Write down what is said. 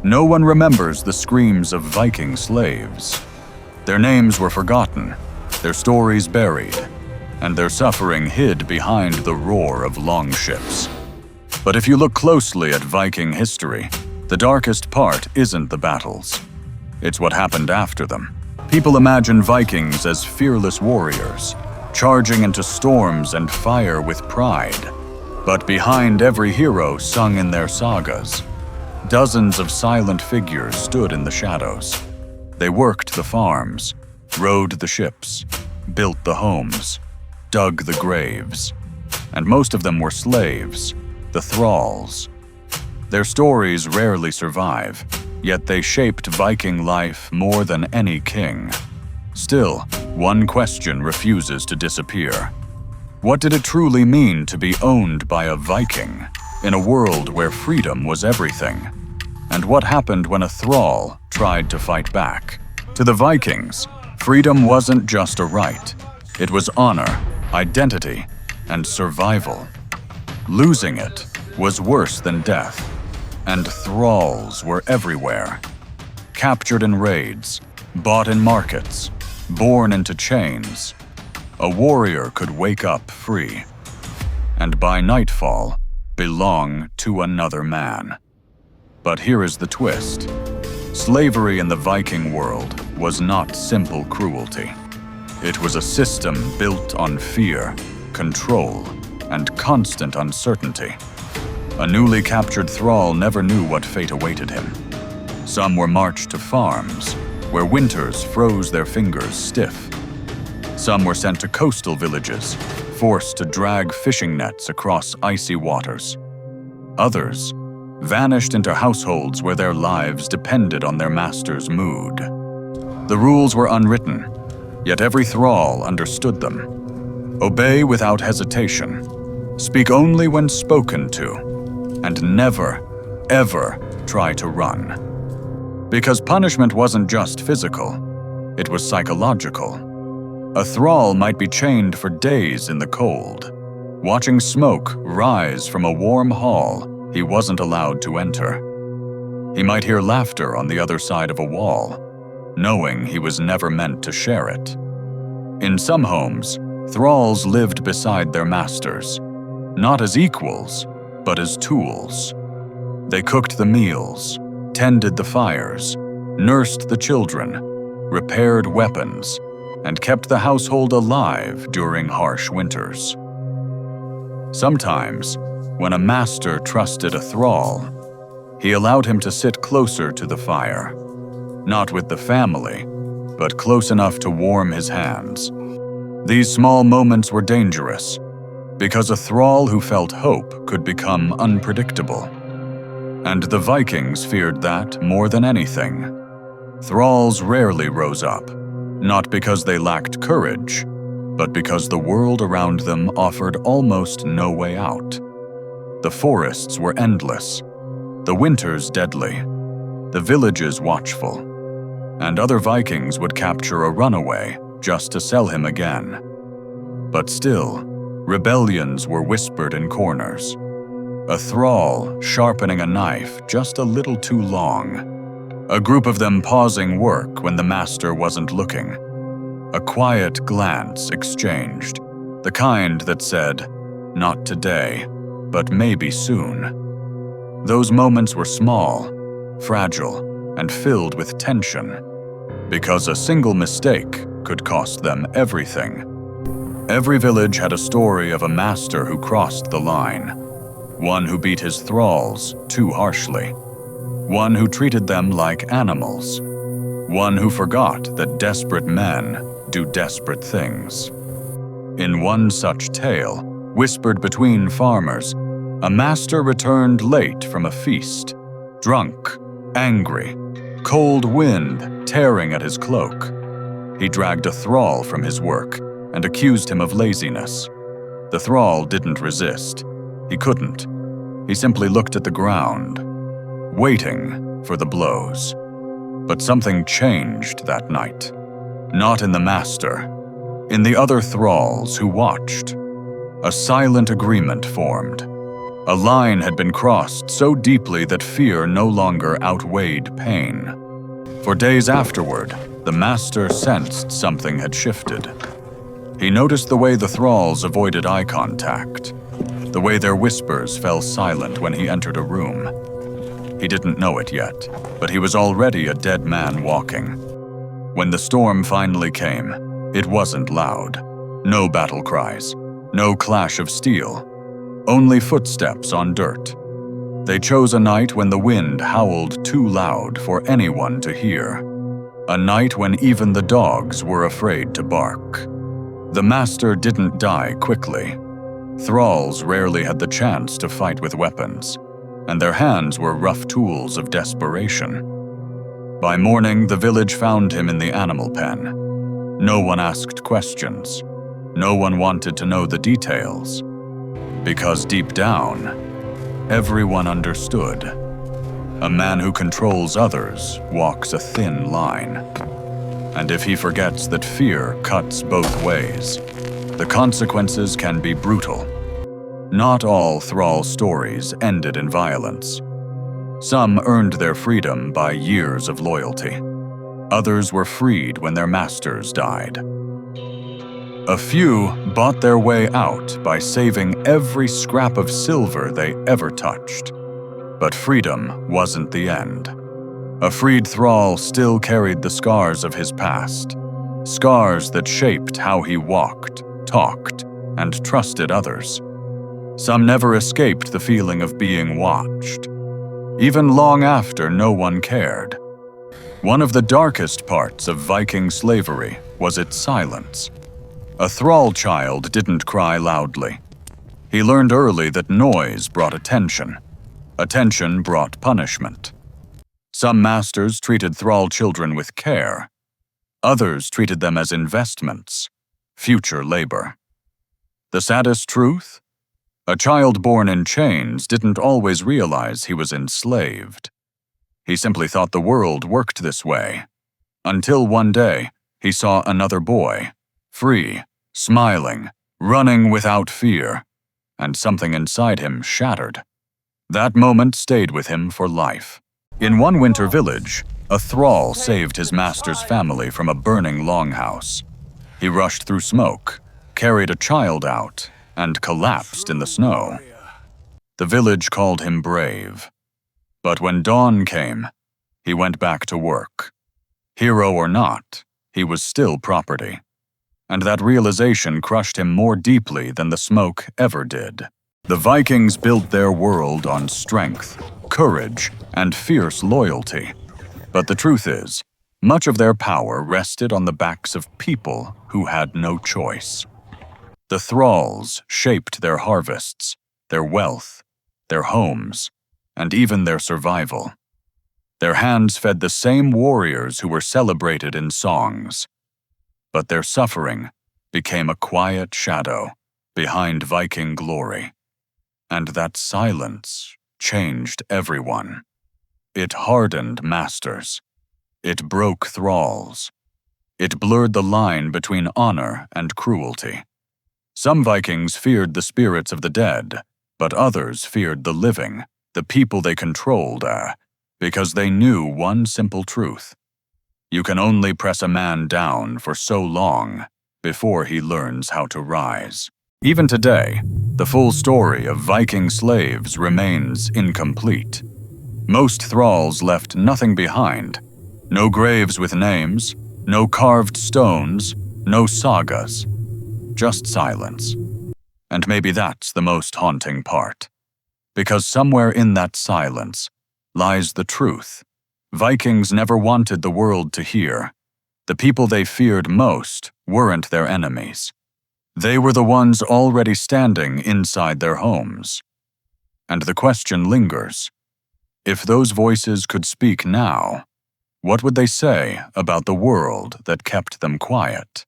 No one remembers the screams of Viking slaves. Their names were forgotten, their stories buried, and their suffering hid behind the roar of longships. But if you look closely at Viking history, the darkest part isn't the battles. It's what happened after them. People imagine Vikings as fearless warriors, charging into storms and fire with pride. But behind every hero sung in their sagas, dozens of silent figures stood in the shadows. They worked the farms, rowed the ships, built the homes, dug the graves, and most of them were slaves, the thralls. Their stories rarely survive, yet they shaped Viking life more than any king. Still, one question refuses to disappear. What did it truly mean to be owned by a Viking in a world where freedom was everything? And what happened when a thrall tried to fight back? To the Vikings, freedom wasn't just a right. It was honor, identity, and survival. Losing it was worse than death, and thralls were everywhere. Captured in raids, bought in markets, born into chains, a warrior could wake up free, and by nightfall, belong to another man. But here is the twist. Slavery in the Viking world was not simple cruelty. It was a system built on fear, control, and constant uncertainty. A newly captured thrall never knew what fate awaited him. Some were marched to farms, where winters froze their fingers stiff. Some were sent to coastal villages, forced to drag fishing nets across icy waters. Others vanished into households where their lives depended on their master's mood. The rules were unwritten, yet every thrall understood them. Obey without hesitation, speak only when spoken to, and never, ever try to run. Because punishment wasn't just physical, it was psychological. A thrall might be chained for days in the cold, watching smoke rise from a warm hall he wasn't allowed to enter. He might hear laughter on the other side of a wall, knowing he was never meant to share it. In some homes, thralls lived beside their masters, not as equals, but as tools. They cooked the meals, tended the fires, nursed the children, repaired weapons, and kept the household alive during harsh winters. Sometimes, when a master trusted a thrall, he allowed him to sit closer to the fire, not with the family, but close enough to warm his hands. These small moments were dangerous, because a thrall who felt hope could become unpredictable. And the Vikings feared that more than anything. Thralls rarely rose up, not because they lacked courage, but because the world around them offered almost no way out. The forests were endless, the winters deadly, the villages watchful, and other Vikings would capture a runaway just to sell him again. But still, rebellions were whispered in corners. A thrall sharpening a knife just a little too long. A group of them pausing work when the master wasn't looking. A quiet glance exchanged, the kind that said, "Not today, but maybe soon." Those moments were small, fragile, and filled with tension, because a single mistake could cost them everything. Every village had a story of a master who crossed the line, one who beat his thralls too harshly, one who treated them like animals, one who forgot that desperate men do desperate things. In one such tale, whispered between farmers, a master returned late from a feast, drunk, angry, cold wind tearing at his cloak. He dragged a thrall from his work and accused him of laziness. The thrall didn't resist. He couldn't. He simply looked at the ground, waiting for the blows. But something changed that night. Not in the master, in the other thralls who watched. A silent agreement formed. A line had been crossed so deeply that fear no longer outweighed pain. For days afterward, the master sensed something had shifted. He noticed the way the thralls avoided eye contact, the way their whispers fell silent when he entered a room. He didn't know it yet, but he was already a dead man walking. When the storm finally came, it wasn't loud. No battle cries, no clash of steel, only footsteps on dirt. They chose a night when the wind howled too loud for anyone to hear. A night when even the dogs were afraid to bark. The master didn't die quickly. Thralls rarely had the chance to fight with weapons, and their hands were rough tools of desperation. By morning, the village found him in the animal pen. No one asked questions. No one wanted to know the details. Because deep down, everyone understood. A man who controls others walks a thin line. And if he forgets that fear cuts both ways, the consequences can be brutal. Not all thrall stories ended in violence. Some earned their freedom by years of loyalty. Others were freed when their masters died. A few bought their way out by saving every scrap of silver they ever touched. But freedom wasn't the end. A freed thrall still carried the scars of his past, scars that shaped how he walked, talked, and trusted others. Some never escaped the feeling of being watched, even long after no one cared. One of the darkest parts of Viking slavery was its silence. A thrall child didn't cry loudly. He learned early that noise brought attention. Attention brought punishment. Some masters treated thrall children with care. Others treated them as investments, future labor. The saddest truth? A child born in chains didn't always realize he was enslaved. He simply thought the world worked this way, until one day he saw another boy, free, smiling, running without fear, and something inside him shattered. That moment stayed with him for life. In one winter village, a thrall saved his master's family from a burning longhouse. He rushed through smoke, carried a child out, and collapsed in the snow. The village called him brave. But when dawn came, he went back to work. Hero or not, he was still property. And that realization crushed him more deeply than the smoke ever did. The Vikings built their world on strength, courage, and fierce loyalty. But the truth is, much of their power rested on the backs of people who had no choice. The thralls shaped their harvests, their wealth, their homes, and even their survival. Their hands fed the same warriors who were celebrated in songs. But their suffering became a quiet shadow behind Viking glory. And that silence changed everyone. It hardened masters. It broke thralls. It blurred the line between honor and cruelty. Some Vikings feared the spirits of the dead, but others feared the living, the people they controlled, because they knew one simple truth. You can only press a man down for so long before he learns how to rise. Even today, the full story of Viking slaves remains incomplete. Most thralls left nothing behind. No graves with names, no carved stones, no sagas. Just silence. And maybe that's the most haunting part. Because somewhere in that silence lies the truth. Vikings never wanted the world to hear. The people they feared most weren't their enemies. They were the ones already standing inside their homes. And the question lingers. If those voices could speak now, what would they say about the world that kept them quiet?